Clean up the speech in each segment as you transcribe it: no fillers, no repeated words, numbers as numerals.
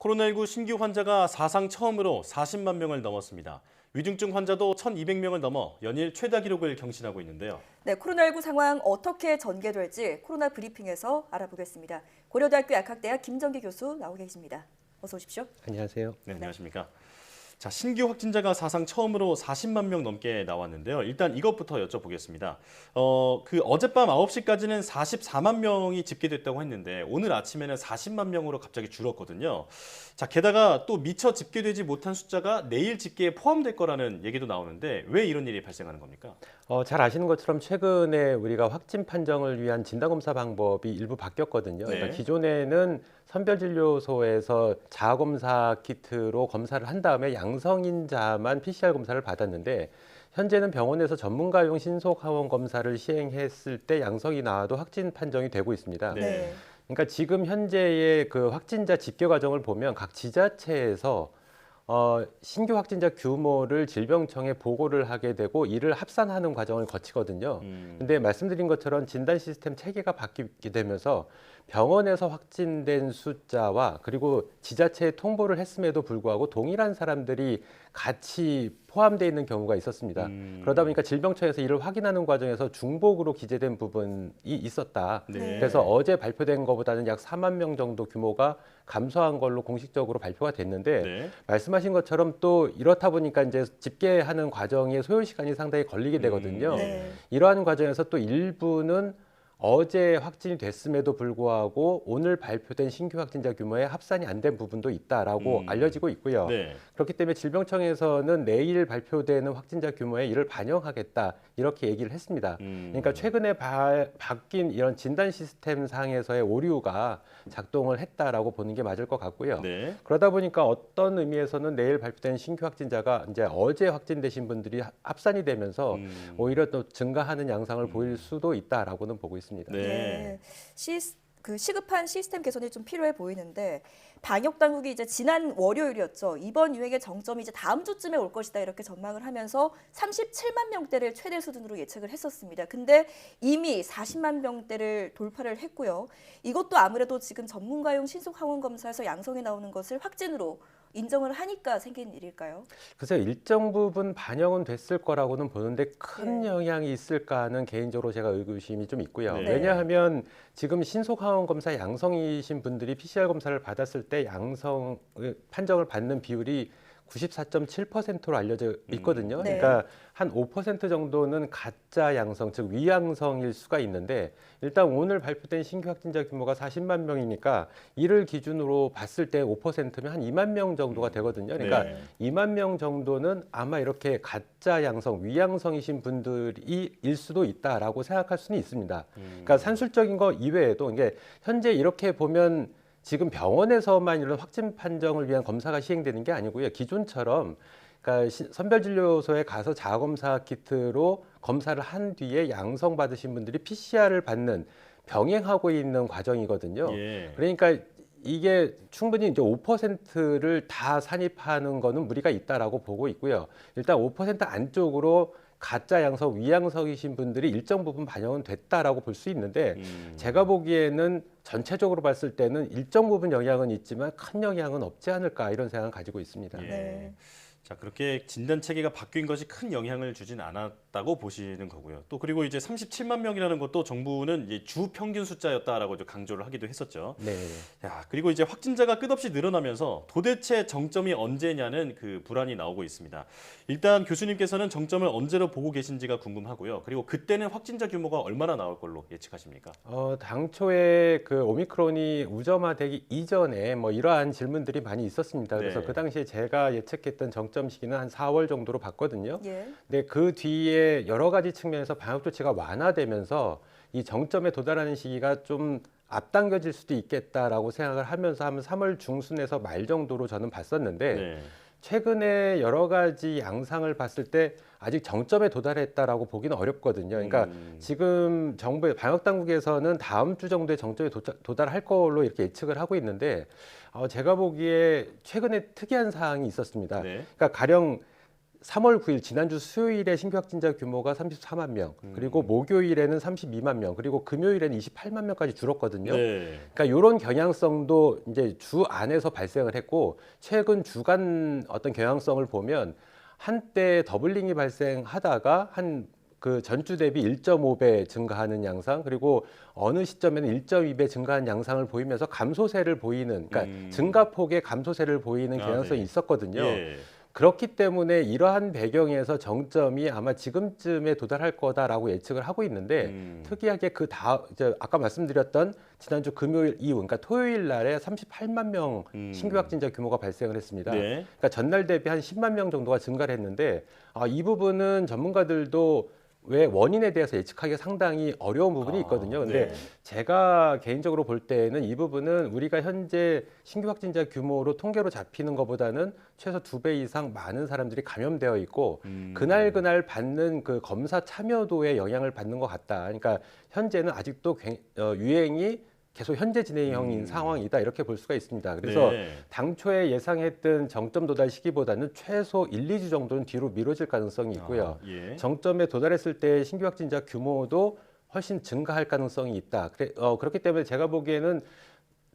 코로나19 신규 환자가 사상 처음으로 40만 명을 넘었습니다. 위중증 환자도 1,200명을 넘어 연일 최다 기록을 경신하고 있는데요. 네, 코로나19 상황 어떻게 전개될지 코로나 브리핑에서 알아보겠습니다. 고려대학교 약학대학 김정기 교수 나오 계십니다. 어서 오십시오. 안녕하세요. 네, 안녕하십니까. 자, 신규 확진자가 사상 처음으로 40만 명 넘게 나왔는데요. 일단 이것부터 여쭤보겠습니다. 어젯밤 9시까지는 44만 명이 집계됐다고 했는데 오늘 아침에는 40만 명으로 갑자기 줄었거든요. 자, 게다가 또 미처 집계되지 못한 숫자가 내일 집계에 포함될 거라는 얘기도 나오는데 왜 이런 일이 발생하는 겁니까? 잘 아시는 것처럼 최근에 우리가 확진 판정을 위한 진단검사 방법이 일부 바뀌었거든요. 네. 그러니까 기존에는 선별진료소에서 자가검사 키트로 검사를 한 다음에 양성인자만 PCR 검사를 받았는데 현재는 병원에서 전문가용 신속항원 검사를 시행했을 때 양성이 나와도 확진 판정이 되고 있습니다. 네. 그러니까 지금 현재의 그 확진자 집계 과정을 보면 각 지자체에서 신규 확진자 규모를 질병청에 보고를 하게 되고 이를 합산하는 과정을 거치거든요. 근데 말씀드린 것처럼 진단 시스템 체계가 바뀌게 되면서 병원에서 확진된 숫자와 그리고 지자체에 통보를 했음에도 불구하고 동일한 사람들이 같이 포함되어 있는 경우가 있었습니다. 그러다 보니까 질병청에서 이를 확인하는 과정에서 중복으로 기재된 부분이 있었다. 네. 그래서 어제 발표된 것보다는 약 4만 명 정도 규모가 감소한 걸로 공식적으로 발표가 됐는데 네. 말씀하신 것처럼 또 이렇다 보니까 이제 집계하는 과정에 소요 시간이 상당히 걸리게 되거든요. 네. 이러한 과정에서 또 일부는 어제 확진이 됐음에도 불구하고 오늘 발표된 신규 확진자 규모에 합산이 안 된 부분도 있다라고 알려지고 있고요. 네. 그렇기 때문에 질병청에서는 내일 발표되는 확진자 규모에 이를 반영하겠다 이렇게 얘기를 했습니다. 그러니까 최근에 바뀐 이런 진단 시스템 상에서의 오류가 작동을 했다라고 보는 게 맞을 것 같고요. 네. 그러다 보니까 어떤 의미에서는 내일 발표된 신규 확진자가 이제 어제 확진되신 분들이 합산이 되면서 오히려 또 증가하는 양상을 보일 수도 있다라고는 보고 있습니다. 네. 시급한 시스템 개선이 좀 필요해 보이는데 방역 당국이 이제 지난 월요일이었죠. 이번 유행의 정점이 이제 다음 주쯤에 올 것이다 이렇게 전망을 하면서 37만 명대를 최대 수준으로 예측을 했었습니다. 근데 이미 40만 명대를 돌파를 했고요. 이것도 아무래도 지금 전문가용 신속 항원 검사에서 양성이 나오는 것을 확진으로 인정을 하니까 생긴 일일까요? 글쎄요, 일정 부분 반영은 됐을 거라고는 보는데 큰 영향이 있을까는 개인적으로 제가 의구심이 좀 있고요. 네. 왜냐하면 지금 신속항원 검사 양성이신 분들이 PCR 검사를 받았을 때 양성 판정을 받는 비율이 94.7%로 알려져 있거든요. 네. 그러니까 한 5% 정도는 가짜 양성, 즉 위양성일 수가 있는데 일단 오늘 발표된 신규 확진자 규모가 40만 명이니까 이를 기준으로 봤을 때 5%면 한 2만 명 정도가 되거든요. 그러니까 네. 2만 명 정도는 아마 이렇게 가짜 양성, 위양성이신 분들이 일 수도 있다라고 생각할 수는 있습니다. 그러니까 산술적인 거 이외에도 이게 현재 이렇게 보면 지금 병원에서만 이런 확진 판정을 위한 검사가 시행되는 게 아니고요. 기존처럼 그러니까 선별진료소에 가서 자가검사 키트로 검사를 한 뒤에 양성 받으신 분들이 PCR을 받는 병행하고 있는 과정이거든요. 예. 그러니까 이게 충분히 이제 5%를 다 산입하는 거는 무리가 있다라고 보고 있고요. 일단 5% 안쪽으로 가짜 양성, 위양성이신 분들이 일정 부분 반영은 됐다라고 볼 수 있는데 제가 보기에는 전체적으로 봤을 때는 일정 부분 영향은 있지만 큰 영향은 없지 않을까 이런 생각을 가지고 있습니다. 예. 네. 자, 그렇게 진단 체계가 바뀐 것이 큰 영향을 주진 않았다고 보시는 거고요. 또 그리고 이제 37만 명이라는 것도 정부는 이제 주 평균 숫자였다라고 좀 강조를 하기도 했었죠. 네. 야, 그리고 이제 확진자가 끝없이 늘어나면서 도대체 정점이 언제냐는 그 불안이 나오고 있습니다. 일단 교수님께서는 정점을 언제로 보고 계신지가 궁금하고요. 그리고 그때는 확진자 규모가 얼마나 나올 걸로 예측하십니까? 당초에 그 오미크론이 우점화되기 이전에 뭐 이러한 질문들이 많이 있었습니다. 그래서 네. 그 당시에 제가 예측했던 정점 시기는 한 4월 정도로 봤거든요. 예. 근데 그 뒤에 여러 가지 측면에서 방역 조치가 완화되면서 이 정점에 도달하는 시기가 좀 앞당겨질 수도 있겠다라고 생각을 하면서 한 3월 중순에서 말 정도로 저는 봤었는데 네. 최근에 여러 가지 양상을 봤을 때 아직 정점에 도달했다라고 보기는 어렵거든요. 그러니까 지금 정부의 방역 당국에서는 다음 주 정도에 정점에 도달할 걸로 이렇게 예측을 하고 있는데 제가 보기에 최근에 특이한 사항이 있었습니다. 네. 그러니까 가령 3월 9일 지난주 수요일에 신규 확진자 규모가 34만 명, 그리고 목요일에는 32만 명, 그리고 금요일에는 28만 명까지 줄었거든요. 네. 그러니까 이런 경향성도 이제 주 안에서 발생을 했고 최근 주간 어떤 경향성을 보면 한때 더블링이 발생하다가 한 그 전주 대비 1.5배 증가하는 양상, 그리고 어느 시점에는 1.2배 증가한 양상을 보이면서 감소세를 보이는, 그러니까 증가폭의 감소세를 보이는 경향성이 네. 있었거든요. 예. 그렇기 때문에 이러한 배경에서 정점이 아마 지금쯤에 도달할 거다라고 예측을 하고 있는데 특이하게 그 다음 이제 아까 말씀드렸던 지난주 금요일 이후, 그러니까 토요일 날에 38만 명 신규 확진자 규모가 발생을 했습니다. 네. 그러니까 전날 대비 한 10만 명 정도가 증가를 했는데 이 부분은 전문가들도 왜 원인에 대해서 예측하기가 상당히 어려운 부분이 있거든요. 근데 네. 제가 개인적으로 볼 때는 이 부분은 우리가 현재 신규 확진자 규모로 통계로 잡히는 것보다는 최소 2배 이상 많은 사람들이 감염되어 있고 그날 받는 그 검사 참여도에 영향을 받는 것 같다. 그러니까 현재는 아직도 유행이 계속 현재 진행형인 상황이다 이렇게 볼 수가 있습니다. 그래서 네. 당초에 예상했던 정점 도달 시기보다는 최소 1, 2주 정도는 뒤로 미뤄질 가능성이 있고요. 예. 정점에 도달했을 때 신규 확진자 규모도 훨씬 증가할 가능성이 있다. 그렇기 때문에 제가 보기에는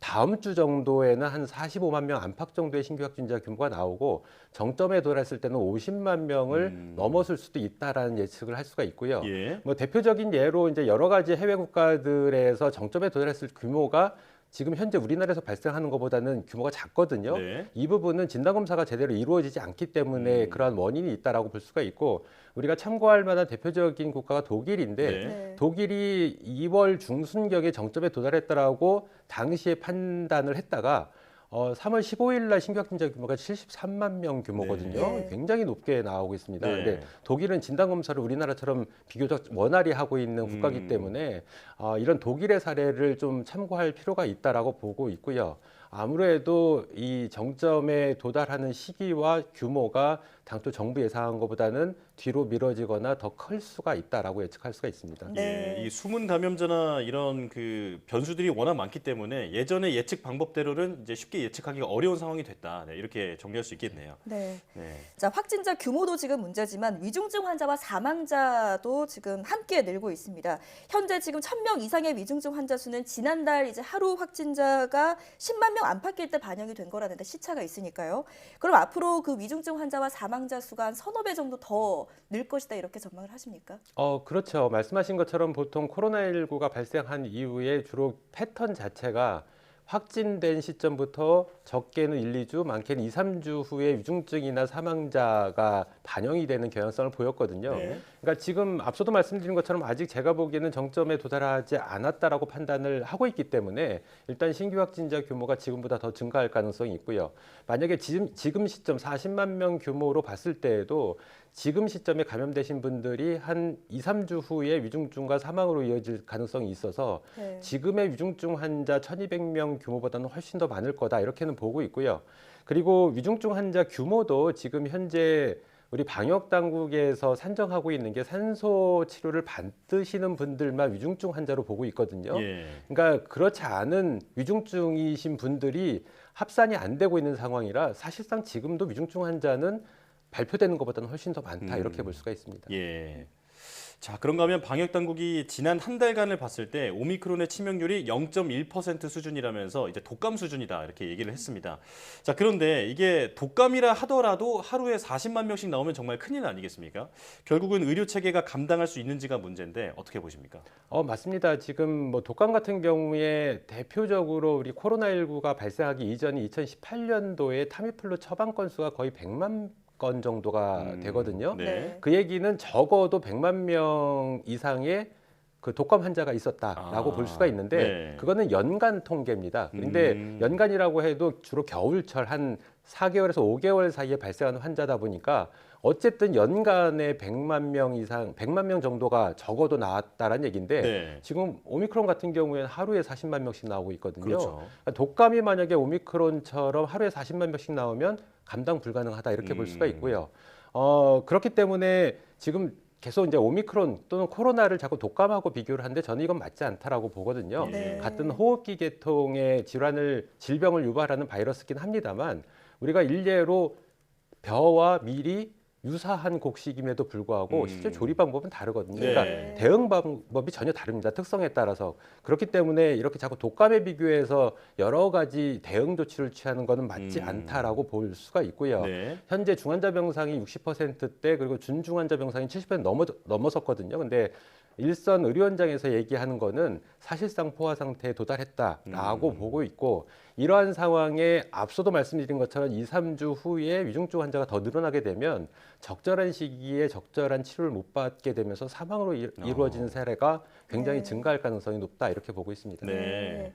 다음 주 정도에는 한 45만 명 안팎 정도의 신규 확진자 규모가 나오고 정점에 도달했을 때는 50만 명을 넘어설 수도 있다라는 예측을 할 수가 있고요. 예. 뭐 대표적인 예로 이제 여러 가지 해외 국가들에서 정점에 도달했을 규모가 지금 현재 우리나라에서 발생하는 것보다는 규모가 작거든요. 네. 이 부분은 진단검사가 제대로 이루어지지 않기 때문에 그러한 원인이 있다라고 볼 수가 있고 우리가 참고할 만한 대표적인 국가가 독일인데 네. 네. 독일이 2월 중순경에 정점에 도달했다라고 당시에 판단을 했다가 3월 15일 날 신규 확진자 규모가 73만 명 규모거든요. 네. 굉장히 높게 나오고 있습니다. 네. 근데 독일은 진단검사를 우리나라처럼 비교적 원활히 하고 있는 국가이기 때문에 이런 독일의 사례를 좀 참고할 필요가 있다라고 보고 있고요. 아무래도 이 정점에 도달하는 시기와 규모가 당초 정부 예상한 것보다는 뒤로 미뤄지거나 더 클 수가 있다라고 예측할 수가 있습니다. 네. 예, 이 숨은 감염자나 이런 그 변수들이 워낙 많기 때문에 예전의 예측 방법대로는 이제 쉽게 예측하기가 어려운 상황이 됐다. 네, 이렇게 정리할 수 있겠네요. 네. 네. 자, 확진자 규모도 지금 문제지만 위중증 환자와 사망자도 지금 함께 늘고 있습니다. 현재 지금 1,000명 이상의 위중증 환자 수는 지난달 이제 하루 확진자가 10만 명 안팎일 때 반영이 된 거라는데 시차가 있으니까요. 그럼 앞으로 그 위중증 환자와 사망자 수가 한 서너 배 정도 더 늘 것이다 이렇게 전망을 하십니까? 그렇죠. 말씀하신 것처럼 보통 코로나19가 발생한 이후에 주로 패턴 자체가 확진된 시점부터 적게는 1, 2주, 많게는 2, 3주 후에 위중증이나 사망자가 반영이 되는 경향성을 보였거든요. 네. 그러니까 지금 앞서도 말씀드린 것처럼 아직 제가 보기에는 정점에 도달하지 않았다라고 판단을 하고 있기 때문에 일단 신규 확진자 규모가 지금보다 더 증가할 가능성이 있고요. 만약에 지금 시점 40만 명 규모로 봤을 때에도 지금 시점에 감염되신 분들이 한 2, 3주 후에 위중증과 사망으로 이어질 가능성이 있어서 네. 지금의 위중증 환자 1,200명 규모보다는 훨씬 더 많을 거다 이렇게는 보고 있고요. 그리고 위중증 환자 규모도 지금 현재 우리 방역 당국에서 산정하고 있는 게 산소 치료를 받으시는 분들만 위중증 환자로 보고 있거든요. 예. 그러니까 그렇지 않은 위중증이신 분들이 합산이 안 되고 있는 상황이라 사실상 지금도 위중증 환자는 발표되는 것보다는 훨씬 더 많다 이렇게 볼 수가 있습니다. 예. 자, 그런가 하면 방역 당국이 지난 한 달간을 봤을 때 오미크론의 치명률이 0.1% 수준이라면서 이제 독감 수준이다 이렇게 얘기를 했습니다. 자, 그런데 이게 독감이라 하더라도 하루에 40만 명씩 나오면 정말 큰일 아니겠습니까? 결국은 의료 체계가 감당할 수 있는지가 문제인데 어떻게 보십니까? 맞습니다. 지금 뭐 독감 같은 경우에 대표적으로 우리 코로나19가 발생하기 이전인 2018년도에 타미플루 처방 건수가 거의 100만 건 정도가 되거든요. 네. 그 얘기는 적어도 100만 명 이상의 그 독감 환자가 있었다라고 볼 수가 있는데 네. 그거는 연간 통계입니다. 그런데 연간이라고 해도 주로 겨울철 한 4개월에서 5개월 사이에 발생하는 환자다 보니까 어쨌든 연간에 100만 명 이상, 100만 명 정도가 적어도 나왔다라는 얘기인데 네. 지금 오미크론 같은 경우에는 하루에 40만 명씩 나오고 있거든요. 그렇죠. 그러니까 독감이 만약에 오미크론처럼 하루에 40만 명씩 나오면 감당 불가능하다 이렇게 볼 수가 있고요. 그렇기 때문에 지금 계속 이제 오미크론 또는 코로나를 자꾸 독감하고 비교를 하는데 저는 이건 맞지 않다라고 보거든요. 네. 같은 호흡기 계통의 질병을 유발하는 바이러스긴 합니다만 우리가 일례로 벼와 밀이 유사한 곡식임에도 불구하고 실제 조리 방법은 다르거든요. 네. 그러니까 대응 방법이 전혀 다릅니다. 특성에 따라서. 그렇기 때문에 이렇게 자꾸 독감에 비교해서 여러 가지 대응 조치를 취하는 것은 맞지 않다라고 볼 수가 있고요. 네. 현재 중환자 병상이 60%대 그리고 준중환자 병상이 70% 넘어섰거든요. 근데 일선 의료 현장에서 얘기하는 거는 사실상 포화 상태에 도달했다라고 보고 있고 이러한 상황에 앞서도 말씀드린 것처럼 2, 3주 후에 위중증 환자가 더 늘어나게 되면 적절한 시기에 적절한 치료를 못 받게 되면서 사망으로 이루어지는 사례가 굉장히 네. 증가할 가능성이 높다 이렇게 보고 있습니다. 네.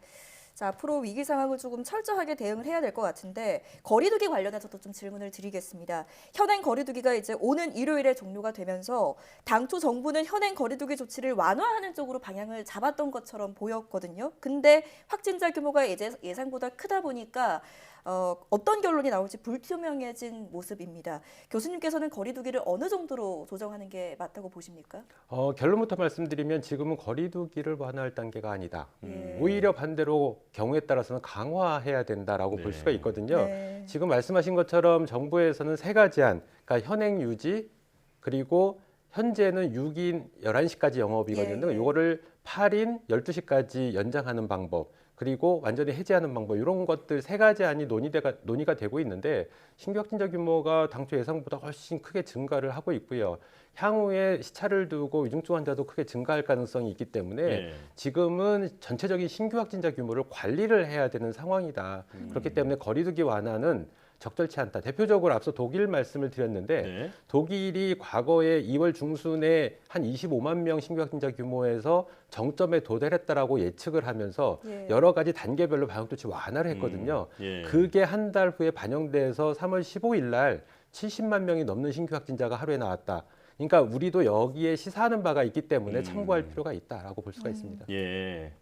자, 앞으로 위기 상황을 조금 철저하게 대응을 해야 될 것 같은데 거리두기 관련해서도 좀 질문을 드리겠습니다. 현행 거리두기가 이제 오는 일요일에 종료가 되면서 당초 정부는 현행 거리두기 조치를 완화하는 쪽으로 방향을 잡았던 것처럼 보였거든요. 근데 확진자 규모가 이제 예상보다 크다 보니까 어떤 결론이 나올지 불투명해진 모습입니다. 교수님께서는 거리두기를 어느 정도로 조정하는 게 맞다고 보십니까? 결론부터 말씀드리면 지금은 거리두기를 완화할 단계가 아니다. 예. 오히려 반대로 경우에 따라서는 강화해야 된다라고 네. 볼 수가 있거든요. 네. 지금 말씀하신 것처럼 정부에서는 세 가지 안, 그러니까 현행 유지 그리고 현재는 6인 11시까지 영업이거든요. 예. 이거를 8인 12시까지 연장하는 방법. 그리고 완전히 해제하는 방법 이런 것들 세 가지 안이 논의가 되고 있는데 신규 확진자 규모가 당초 예상보다 훨씬 크게 증가를 하고 있고요. 향후에 시차를 두고 위중증 환자도 크게 증가할 가능성이 있기 때문에 네. 지금은 전체적인 신규 확진자 규모를 관리를 해야 되는 상황이다. 그렇기 때문에 거리두기 완화는 적절치 않다. 대표적으로 앞서 독일 말씀을 드렸는데 네. 독일이 과거에 2월 중순에 한 25만 명 신규 확진자 규모에서 정점에 도달했다라고 예측을 하면서 예. 여러 가지 단계별로 방역 조치 완화를 했거든요. 예. 그게 한 달 후에 반영돼서 3월 15일 날 70만 명이 넘는 신규 확진자가 하루에 나왔다. 그러니까 우리도 여기에 시사하는 바가 있기 때문에 참고할 필요가 있다라고 볼 수가 있습니다. 예.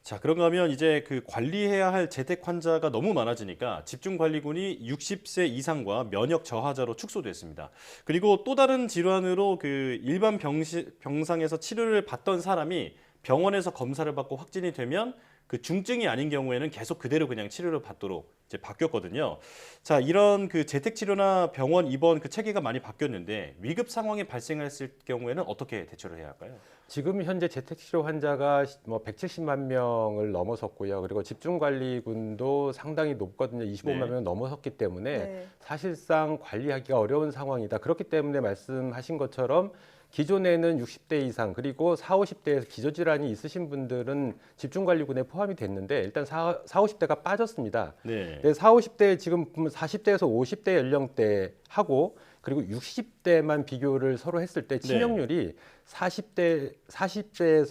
자, 그런가 하면 이제 그 관리해야 할 재택 환자가 너무 많아지니까 집중관리군이 60세 이상과 면역 저하자로 축소됐습니다. 그리고 또 다른 질환으로 그 일반 병상에서 치료를 받던 사람이 병원에서 검사를 받고 확진이 되면 그 중증이 아닌 경우에는 계속 그대로 그냥 치료를 받도록 이제 바뀌었거든요. 자, 이런 그 재택 치료나 병원 입원 그 체계가 많이 바뀌었는데 위급 상황이 발생했을 경우에는 어떻게 대처를 해야 할까요? 지금 현재 재택치료 환자가 뭐 170만 명을 넘어섰고요. 그리고 집중관리군도 상당히 높거든요. 25만 네. 명 넘어섰기 때문에 네. 사실상 관리하기가 어려운 상황이다. 그렇기 때문에 말씀하신 것처럼 기존에는 60대 이상 그리고 40, 50대에서 기저질환이 있으신 분들은 집중관리군에 포함이 됐는데 일단 40, 50대가 빠졌습니다. 네. 네, 40, 50대 지금 40대에서 50대 연령대하고 그리고 60대만 비교를 서로 했을 때 치명률이 40대에서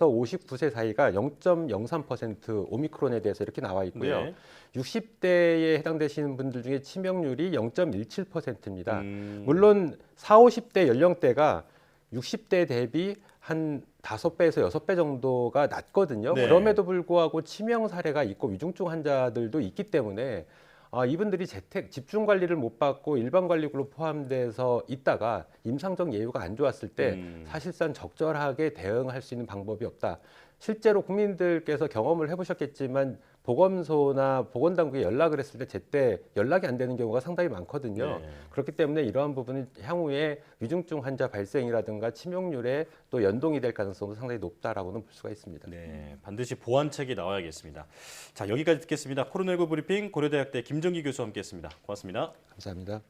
59세 사이가 0.03% 오미크론에 대해서 이렇게 나와 있고요. 네. 60대에 해당되시는 분들 중에 치명률이 0.17%입니다. 물론 물론 40, 50대 연령대가 60대 대비 한 5배에서 6배 정도가 낮거든요. 네. 그럼에도 불구하고 치명 사례가 있고 위중증 환자들도 있기 때문에 이분들이 재택 집중 관리를 못 받고 일반 관리구로 포함돼서 있다가 임상적 예후가 안 좋았을 때 사실상 적절하게 대응할 수 있는 방법이 없다. 실제로 국민들께서 경험을 해보셨겠지만 보건소나 보건당국에 연락을 했을 때 제때 연락이 안 되는 경우가 상당히 많거든요. 네. 그렇기 때문에 이러한 부분은 향후에 위중증 환자 발생이라든가 치명률에 또 연동이 될 가능성도 상당히 높다라고는 볼 수가 있습니다. 네, 반드시 보완책이 나와야겠습니다. 자, 여기까지 듣겠습니다. 코로나19 브리핑 고려대학대 김정기 교수와 함께했습니다. 고맙습니다. 감사합니다.